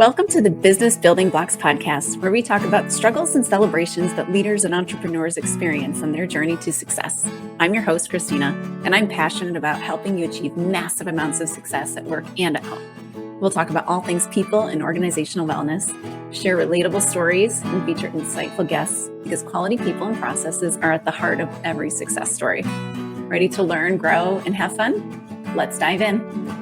Welcome to the Business Building Blocks podcast, where we talk about the struggles and celebrations that leaders and entrepreneurs experience on their journey to success. I'm your host, Kristina, and I'm passionate about helping you achieve massive amounts of success at work and at home. We'll talk about all things people and organizational wellness, share relatable stories, and feature insightful guests because quality people and processes are at the heart of every success story. Ready to learn, grow, and have fun? Let's dive in.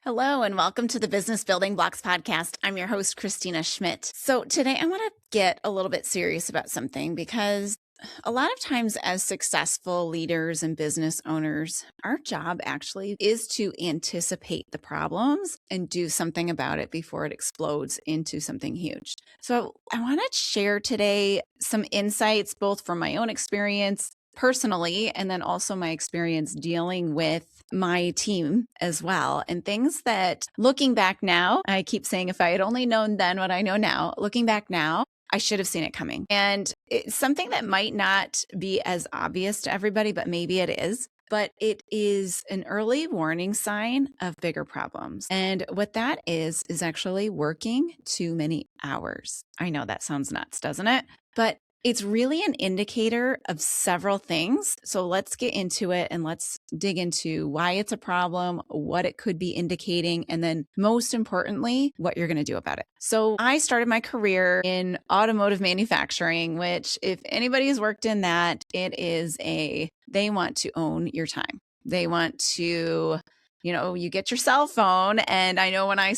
Hello, and welcome to the Business Building Blocks podcast. I'm your host, Kristina Schmitt. So today I want to get a little bit serious about something because a lot of times as successful leaders and business owners, our job actually is to anticipate the problems and do something about it before it explodes into something huge. So I want to share today some insights, both from my own experience personally, and then also my experience dealing with my team as well. And things that looking back now, I keep saying, if I had only known then what I know now, looking back now, I should have seen it coming. And it's something that might not be as obvious to everybody, but maybe it is. But it is an early warning sign of bigger problems. And what that is actually working too many hours. I know that sounds nuts, doesn't it? But it's really an indicator of several things. So let's get into it and let's dig into why it's a problem, what it could be indicating, and then most importantly, what you're going to do about it. So I started my career in automotive manufacturing, which if anybody has worked in that, they want to own your time. They want to you get your cell phone. And I know when I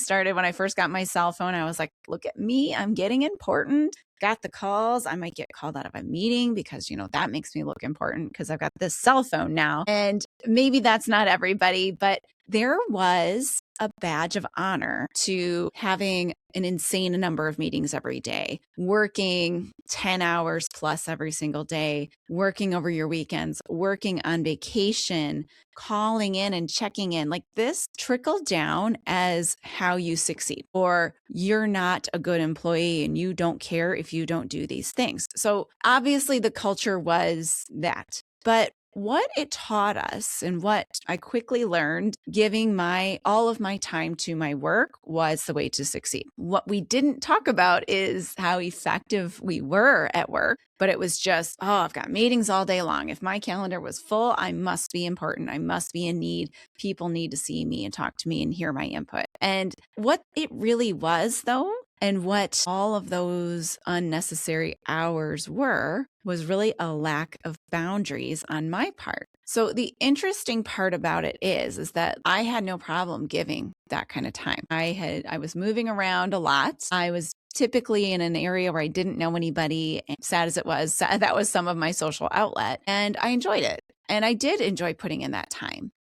first got my cell phone, I was like, look at me, I'm getting important. Got the calls. I might get called out of a meeting because, that makes me look important because I've got this cell phone now. And maybe that's not everybody, but there was a badge of honor to having an insane number of meetings every day, working 10 hours plus every single day, working over your weekends, working on vacation, calling in and checking in. Like this trickled down as how you succeed, or you're not a good employee and you don't care if you don't do these things. So obviously the culture was that. But what it taught us and what I quickly learned, giving all of my time to my work was the way to succeed. What we didn't talk about is how effective we were at work, but it was just, I've got meetings all day long. If my calendar was full, I must be important. I must be in need. People need to see me and talk to me and hear my input. And what it really was, though, and what all of those unnecessary hours was really a lack of boundaries on my part. So the interesting part about it is that I had no problem giving that kind of time. I was moving around a lot. I was typically in an area where I didn't know anybody. And sad as it was, that was some of my social outlet. And I enjoyed it. And I did enjoy putting in that time.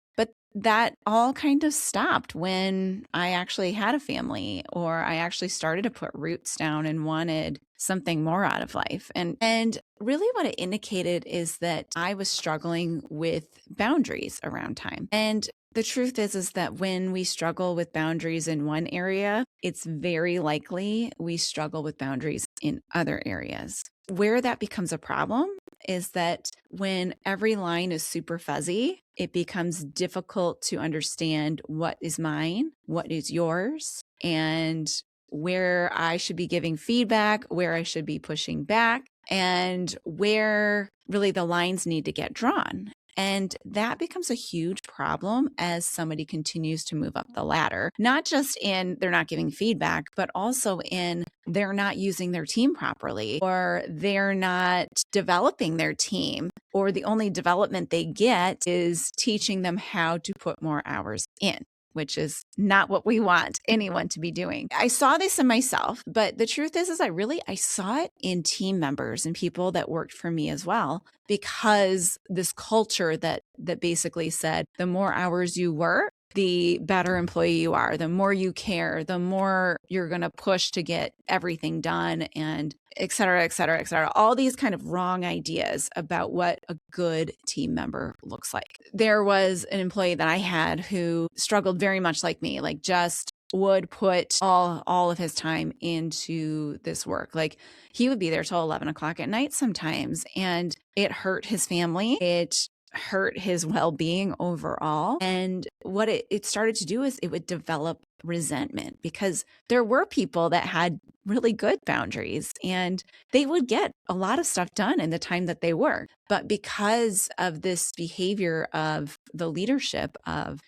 That all kind of stopped when I actually had a family, or I actually started to put roots down and wanted something more out of life. And really what it indicated is that I was struggling with boundaries around time. And the truth is that when we struggle with boundaries in one area, it's very likely we struggle with boundaries in other areas. Where that becomes a problem is that when every line is super fuzzy, it becomes difficult to understand what is mine, what is yours, and where I should be giving feedback, where I should be pushing back, and where really the lines need to get drawn. And that becomes a huge problem as somebody continues to move up the ladder, not just in they're not giving feedback, but also in they're not using their team properly, or they're not developing their team, or the only development they get is teaching them how to put more hours in, which is not what we want anyone to be doing. I saw this in myself, but the truth is I saw it in team members and people that worked for me as well, because this culture that basically said the more hours you work, the better employee you are, the more you care, the more you're going to push to get everything done, and et cetera, et cetera, et cetera. All these kind of wrong ideas about what a good team member looks like. There was an employee that I had who struggled very much like me, like just would put all of his time into this work. Like he would be there till 11 o'clock at night sometimes, and it hurt his family. It hurt his well-being overall. And what it started to do is it would develop resentment, because there were people that had really good boundaries and they would get a lot of stuff done in the time that they work. But because of this behavior of the leadership of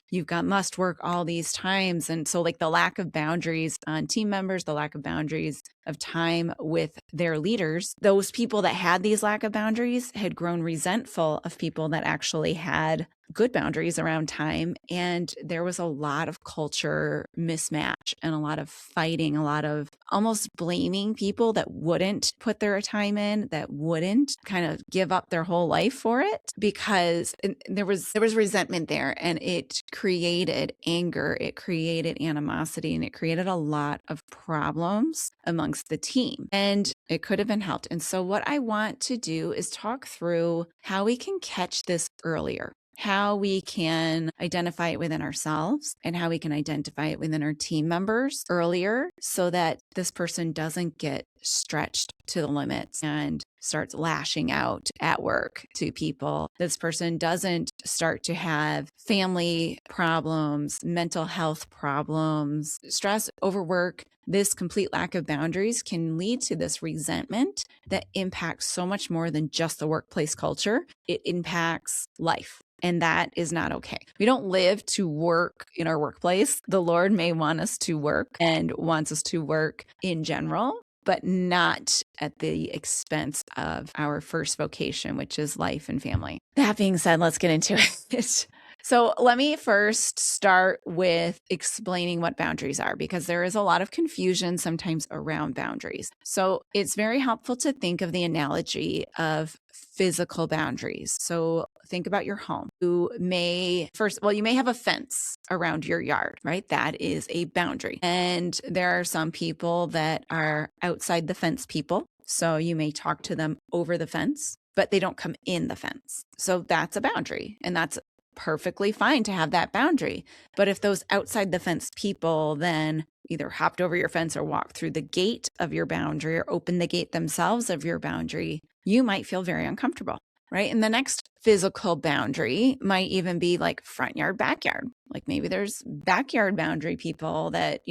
must work all these times. And so like the lack of boundaries on team members, the lack of boundaries of time with their leaders, those people that had these lack of boundaries had grown resentful of people that actually had good boundaries around time. And there was a lot of culture mismatch and a lot of fighting, a lot of almost blaming people that wouldn't put their time in, that wouldn't kind of give up their whole life for it, because there was resentment there, and it created anger, it created animosity, and it created a lot of problems amongst the team. And it could have been helped. And so what I want to do is talk through how we can catch this earlier, how we can identify it within ourselves, and how we can identify it within our team members earlier, so that this person doesn't get stretched to the limits and starts lashing out at work to people. This person doesn't start to have family problems, mental health problems, stress, overwork. This complete lack of boundaries can lead to this resentment that impacts so much more than just the workplace culture. It impacts life. And that is not okay. We don't live to work in our workplace. The Lord may want us to work and wants us to work in general, but not at the expense of our first vocation, which is life and family. That being said, let's get into it. So let me first start with explaining what boundaries are, because there is a lot of confusion sometimes around boundaries. So it's very helpful to think of the analogy of physical boundaries. So think about your home. You may have a fence around your yard, right? That is a boundary. And there are some people that are outside the fence people. So you may talk to them over the fence, but they don't come in the fence. So that's a boundary. And that's perfectly fine to have that boundary. But if those outside the fence people then either hopped over your fence or walked through the gate of your boundary or opened the gate themselves of your boundary, you might feel very uncomfortable, right? And the next physical boundary might even be like front yard, backyard. Like maybe there's backyard boundary people that,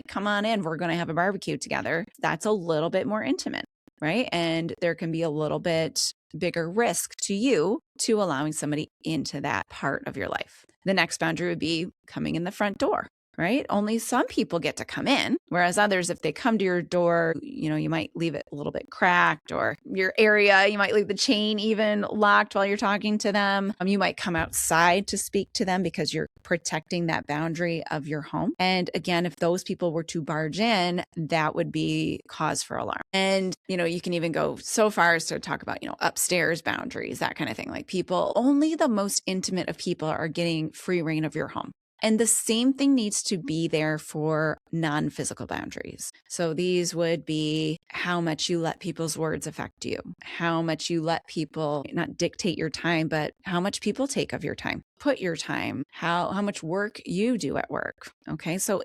come on in, we're going to have a barbecue together. That's a little bit more intimate, right? And there can be a little bit bigger risk to you to allowing somebody into that part of your life. The next boundary would be coming in the front door, right? Only some people get to come in, whereas others, if they come to your door, you might leave it a little bit cracked, or your area, you might leave the chain even locked while you're talking to them. You might come outside to speak to them because you're protecting that boundary of your home. And again, if those people were to barge in, that would be cause for alarm. And, you can even go so far as to talk about, upstairs boundaries, that kind of thing. Like only the most intimate of people are getting free reign of your home. And the same thing needs to be there for non-physical boundaries. So these would be how much you let people's words affect you, how much you let people not dictate your time, but how much people take of your time, put your time, how much work you do at work. Okay. So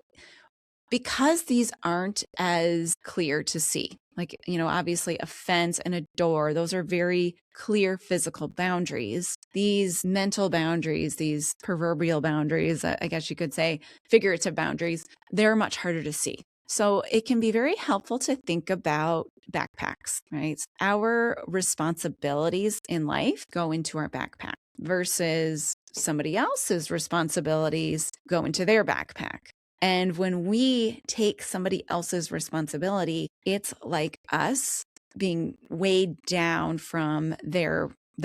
because these aren't as clear to see, like, obviously a fence and a door, those are very clear physical boundaries. These mental boundaries, these proverbial boundaries, I guess you could say figurative boundaries, they're much harder to see. So it can be very helpful to think about backpacks, right? Our responsibilities in life go into our backpack versus somebody else's responsibilities go into their backpack. And when we take somebody else's responsibility, it's like us being weighed down from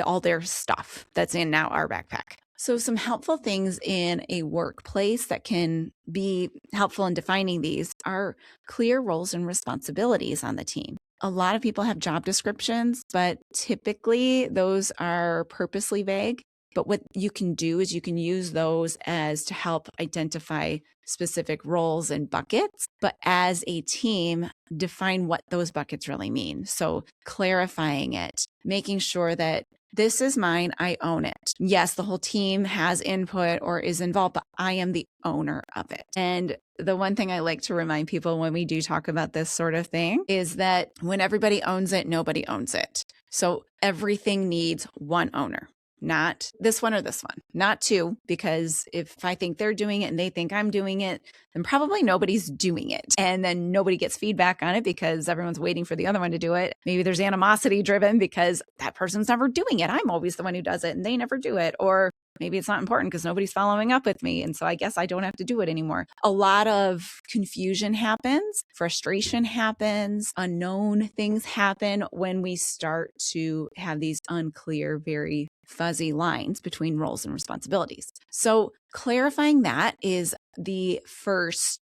all their stuff that's in now our backpack. So some helpful things in a workplace that can be helpful in defining these are clear roles and responsibilities on the team. A lot of people have job descriptions, but typically those are purposely vague. But what you can do is you can use those as to help identify specific roles and buckets, but as a team, define what those buckets really mean. So clarifying it, making sure that this is mine, I own it. Yes, the whole team has input or is involved, but I am the owner of it. And the one thing I like to remind people when we do talk about this sort of thing is that when everybody owns it, nobody owns it. So everything needs one owner. not this one or this one, not two, because if I think they're doing it and they think I'm doing it, then probably nobody's doing it. And then nobody gets feedback on it because everyone's waiting for the other one to do it. Maybe there's animosity driven because that person's never doing it. I'm always the one who does it and they never do it. Or maybe it's not important because nobody's following up with me. And so I guess I don't have to do it anymore. A lot of confusion happens, frustration happens, unknown things happen when we start to have these unclear, very fuzzy lines between roles and responsibilities. So clarifying that is the first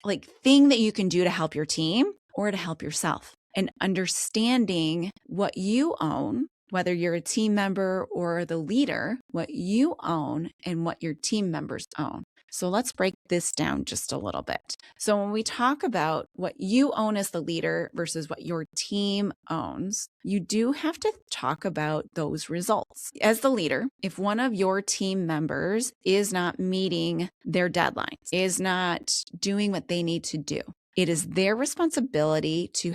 thing that you can do to help your team or to help yourself, and understanding what you own, whether you're a team member or the leader, what you own and what your team members own. So let's break this down just a little bit. So when we talk about what you own as the leader versus what your team owns, you do have to talk about those results. As the leader, if one of your team members is not meeting their deadlines, is not doing what they need to do, it is their responsibility to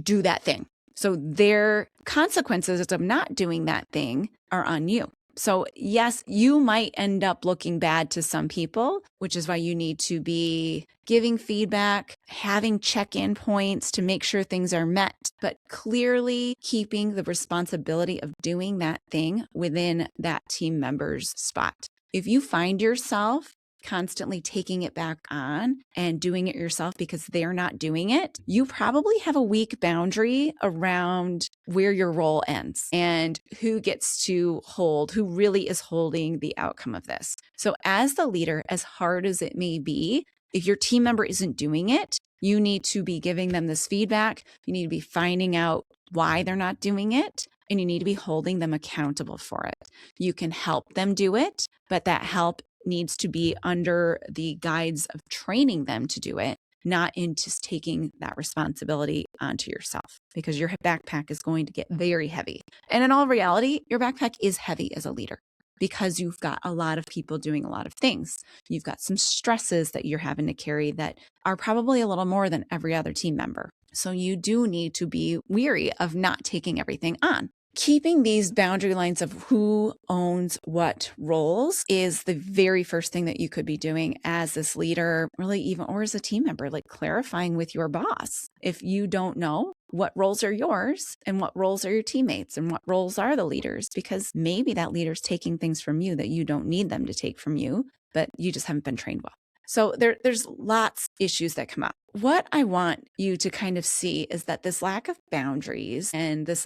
do that thing. So their consequences of not doing that thing are on you. So yes, you might end up looking bad to some people, which is why you need to be giving feedback, having check-in points to make sure things are met, but clearly keeping the responsibility of doing that thing within that team member's spot. If you find yourself constantly taking it back on and doing it yourself because they're not doing it, you probably have a weak boundary around where your role ends and who gets to hold, who really is holding the outcome of this. So as the leader, as hard as it may be, if your team member isn't doing it, you need to be giving them this feedback. You need to be finding out why they're not doing it, and you need to be holding them accountable for it. You can help them do it, but that help needs to be under the guides of training them to do it, not in just taking that responsibility onto yourself, because your backpack is going to get very heavy. And in all reality, your backpack is heavy as a leader because you've got a lot of people doing a lot of things. You've got some stresses that you're having to carry that are probably a little more than every other team member. So you do need to be weary of not taking everything on. Keeping these boundary lines of who owns what roles is the very first thing that you could be doing as this leader, really even, or as a team member, clarifying with your boss. If you don't know what roles are yours and what roles are your teammates and what roles are the leaders, because maybe that leader's taking things from you that you don't need them to take from you, but you just haven't been trained well. So there's lots of issues that come up. What I want you to kind of see is that this lack of boundaries and this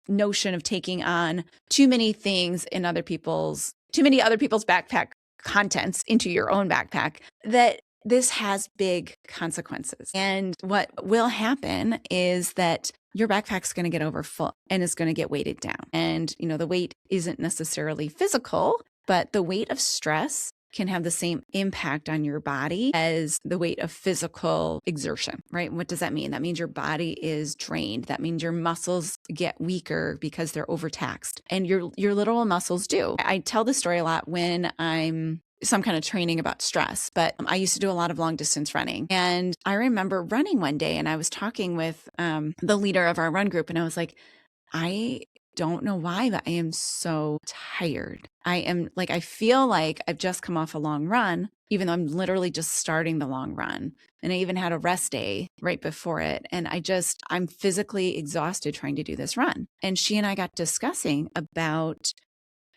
notion of taking on too many things in too many other people's backpack contents into your own backpack, that this has big consequences. And what will happen is that your backpack's going to get overfull and it's going to get weighted down. And, the weight isn't necessarily physical, but the weight of stress can have the same impact on your body as the weight of physical exertion, right? What does that mean? That means your body is drained. That means your muscles get weaker because they're overtaxed, and your literal muscles do. I tell this story a lot when I'm some kind of training about stress, but I used to do a lot of long distance running. And I remember running one day and I was talking with the leader of our run group, and I was like, I don't know why, but I am so tired. I feel like I've just come off a long run, even though I'm literally just starting the long run. And I even had a rest day right before it. And I'm physically exhausted trying to do this run. And she and I got discussing about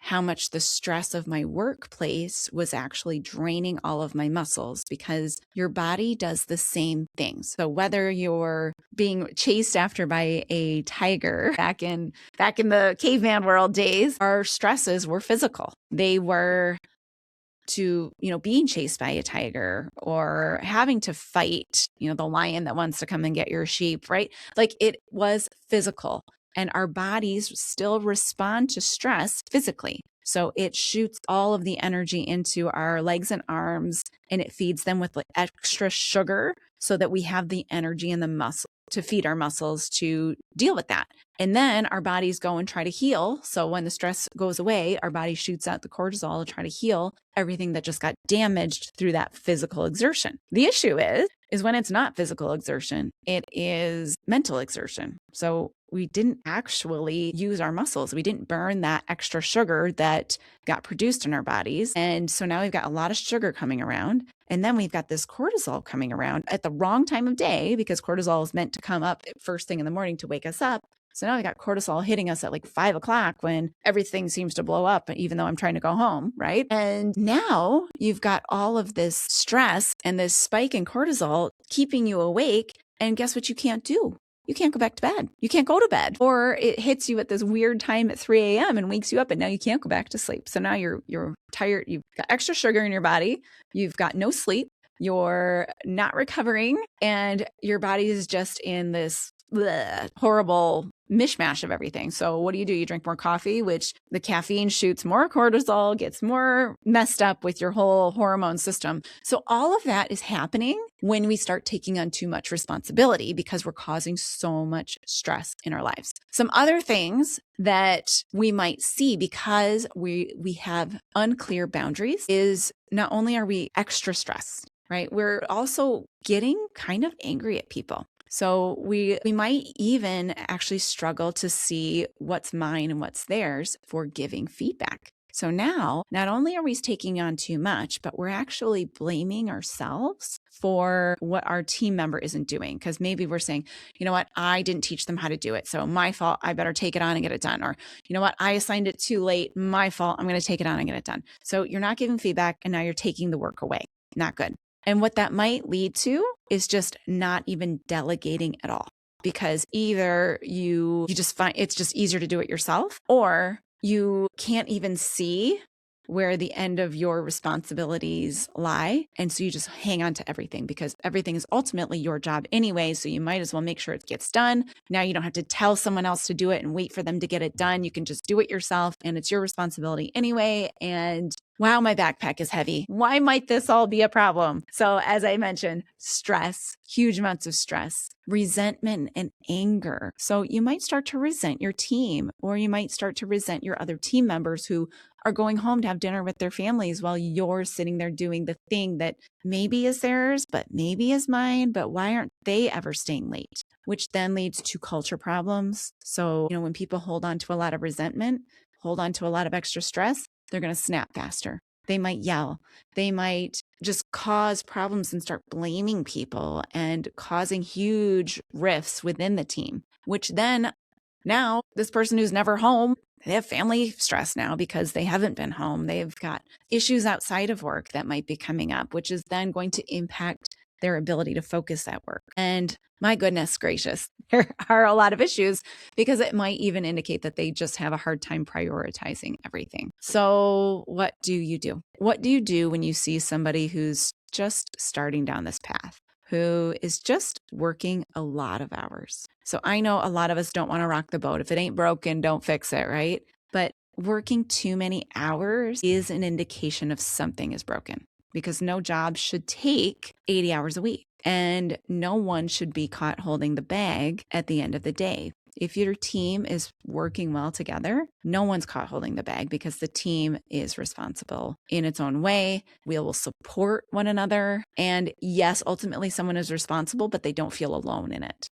how much the stress of my workplace was actually draining all of my muscles, because your body does the same thing. So whether you're being chased after by a tiger back in the caveman world days, our stresses were physical. They were to, being chased by a tiger or having to fight, the lion that wants to come and get your sheep, right? It was physical. And our bodies still respond to stress physically. So it shoots all of the energy into our legs and arms, and it feeds them with extra sugar so that we have the energy and the muscle to feed our muscles to deal with that. And then our bodies go and try to heal. So when the stress goes away, our body shoots out the cortisol to try to heal everything that just got damaged through that physical exertion. The issue is is when it's not physical exertion, it is mental exertion. So we didn't actually use our muscles. We didn't burn that extra sugar that got produced in our bodies. And so now we've got a lot of sugar coming around. And then we've got this cortisol coming around at the wrong time of day, because cortisol is meant to come up first thing in the morning to wake us up. So now we got cortisol hitting us at like 5 o'clock when everything seems to blow up, even though I'm trying to go home, right? And now you've got all of this stress and this spike in cortisol keeping you awake. And guess what you can't do? You can't go back to bed. You can't go to bed. Or it hits you at this weird time at 3 a.m. and wakes you up, and now you can't go back to sleep. So now you're tired. You've got extra sugar in your body. You've got no sleep. You're not recovering, and your body is just in this horrible mishmash of everything. So what do? You drink more coffee, which the caffeine shoots more cortisol, gets more messed up with your whole hormone system. So all of that is happening when we start taking on too much responsibility, because we're causing so much stress in our lives. Some other things that we might see because we have unclear boundaries is not only are we extra stressed, right? We're also getting kind of angry at people. So we might even actually struggle to see what's mine and what's theirs for giving feedback. So now, not only are we taking on too much, but we're actually blaming ourselves for what our team member isn't doing. Because maybe we're saying, you know what, I didn't teach them how to do it. So my fault, I better take it on and get it done. Or, you know what, I assigned it too late. My fault, I'm going to take it on and get it done. So you're not giving feedback, and now you're taking the work away. Not good. And what that might lead to is just not even delegating at all, because either you just find it's just easier to do it yourself, or you can't even see where the end of your responsibilities lie. And so you just hang on to everything, because everything is ultimately your job anyway. So you might as well make sure it gets done. Now you don't have to tell someone else to do it and wait for them to get it done. You can just do it yourself, and it's your responsibility anyway. And wow, my backpack is heavy. Why might this all be a problem? So as I mentioned, stress, huge amounts of stress, resentment and anger. So you might start to resent your team, or you might start to resent your other team members who are going home to have dinner with their families while you're sitting there doing the thing that maybe is theirs, but maybe is mine, but why aren't they ever staying late? Which then leads to culture problems. So, when people hold on to a lot of resentment, hold on to a lot of extra stress, they're going to snap faster. They might yell. They might just cause problems and start blaming people and causing huge rifts within the team, which then now this person who's never home, they have family stress now because they haven't been home. They've got issues outside of work that might be coming up, which is then going to impact their ability to focus at work. And my goodness gracious, there are a lot of issues, because it might even indicate that they just have a hard time prioritizing everything. So what do you do? What do you do when you see somebody who's just starting down this path, who is just working a lot of hours? So I know a lot of us don't want to rock the boat. If it ain't broken, don't fix it, right? But working too many hours is an indication of something is broken, because no job should take 80 hours a week, and no one should be caught holding the bag at the end of the day. If your team is working well together, no one's caught holding the bag, because the team is responsible in its own way. We will support one another. And yes, ultimately someone is responsible, but they don't feel alone in it.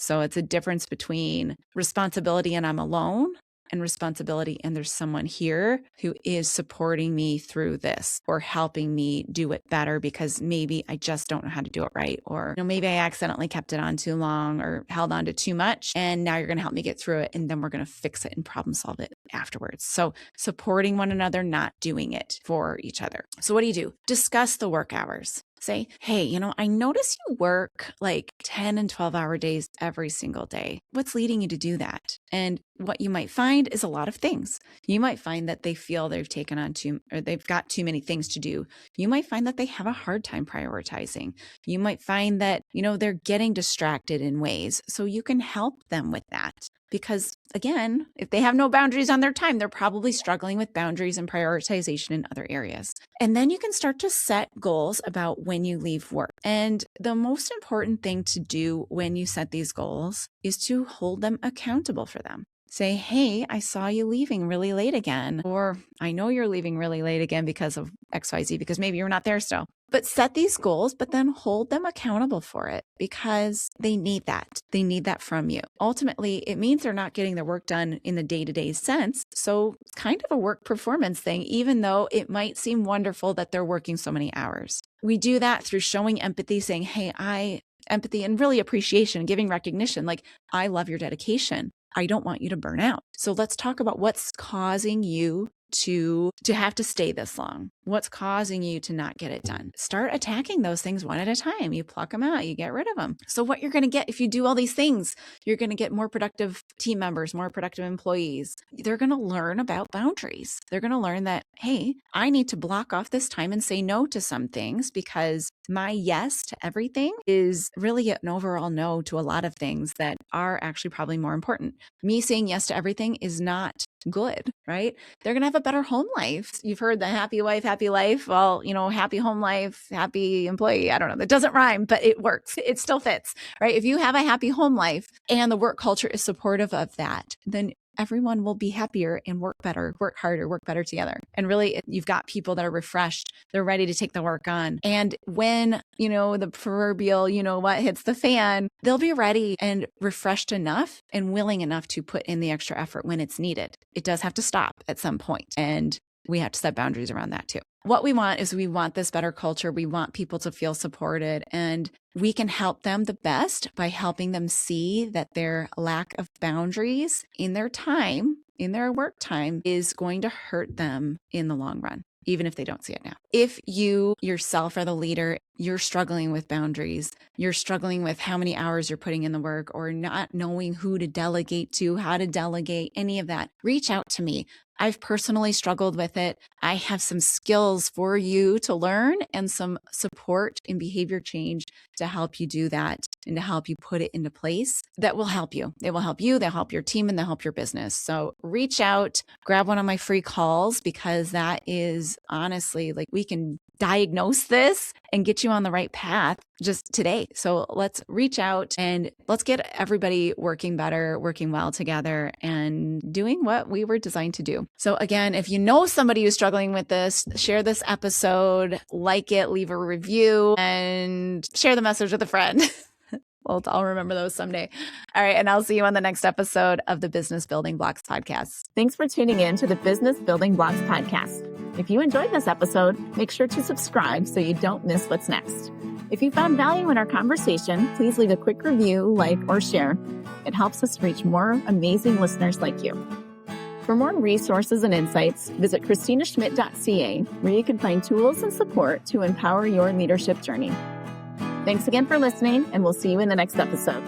So it's a difference between responsibility and I'm alone, and responsibility and there's someone here who is supporting me through this, or helping me do it better, because maybe I just don't know how to do it right, or maybe I accidentally kept it on too long or held on to too much, and now you're going to help me get through it, and then we're going to fix it and problem solve it afterwards. So supporting one another, not doing it for each other. So what do? Discuss the work hours. Say, hey, I notice you work like 10 and 12-hour days every single day. What's leading you to do that? And what you might find is a lot of things. You might find that they feel they've taken on or they've got too many things to do. You might find that they have a hard time prioritizing. You might find that, they're getting distracted in ways. So you can help them with that. Because again, if they have no boundaries on their time, they're probably struggling with boundaries and prioritization in other areas. And then you can start to set goals about when you leave work. And the most important thing to do when you set these goals is to hold them accountable for them. Say, hey, I saw you leaving really late again, or I know you're leaving really late again because of XYZ, because maybe you're not there still. But set these goals, but then hold them accountable for it, because they need that. They need that from you. Ultimately, it means they're not getting their work done in the day-to-day sense. So it's kind of a work performance thing, even though it might seem wonderful that they're working so many hours. We do that through showing empathy, saying, hey, empathy and really appreciation, giving recognition, like, I love your dedication. I don't want you to burn out. So let's talk about what's causing you to have to stay this long. What's causing you to not get it done? Start attacking those things one at a time. You pluck them out, you get rid of them. So what you're going to get if you do all these things, you're going to get more productive team members, more productive employees. They're going to learn about boundaries. They're going to learn that, hey, I need to block off this time and say no to some things, because my yes to everything is really an overall no to a lot of things that are actually probably more important. Me saying yes to everything is not good, right? They're going to have a better home life. You've heard the happy wife, happy life. Well, happy home life, happy employee. I don't know. That doesn't rhyme, but it works. It still fits, right? If you have a happy home life and the work culture is supportive of that, then everyone will be happier and work better, work harder, work better together. And really, you've got people that are refreshed. They're ready to take the work on. And when, the proverbial, hits the fan, they'll be ready and refreshed enough and willing enough to put in the extra effort when it's needed. It does have to stop at some point, and we have to set boundaries around that too. What we want is this better culture. We want people to feel supported, and we can help them the best by helping them see that their lack of boundaries in their time, in their work time, is going to hurt them in the long run, even if they don't see it now. If you yourself are the leader, you're struggling with boundaries, you're struggling with how many hours you're putting in the work, or not knowing who to delegate to, how to delegate, any of that, reach out to me. I've personally struggled with it. I have some skills for you to learn and some support in behavior change to help you do that and to help you put it into place that will help you. They will help you, they'll help your team, and they'll help your business. So reach out, grab one of my free calls, because that is honestly, like, we can diagnose this and get you on the right path just today. So let's reach out and let's get everybody working better, working well together, and doing what we were designed to do. So again, if you know somebody who's struggling with this, share this episode, like it, leave a review, and share the message with a friend. Well, I'll remember those someday. All right. And I'll see you on the next episode of the Business Building Blocks podcast. Thanks for tuning in to the Business Building Blocks podcast. If you enjoyed this episode, make sure to subscribe so you don't miss what's next. If you found value in our conversation, please leave a quick review, like, or share. It helps us reach more amazing listeners like you. For more resources and insights, visit KristinaSchmitt.ca, where you can find tools and support to empower your leadership journey. Thanks again for listening, and we'll see you in the next episode.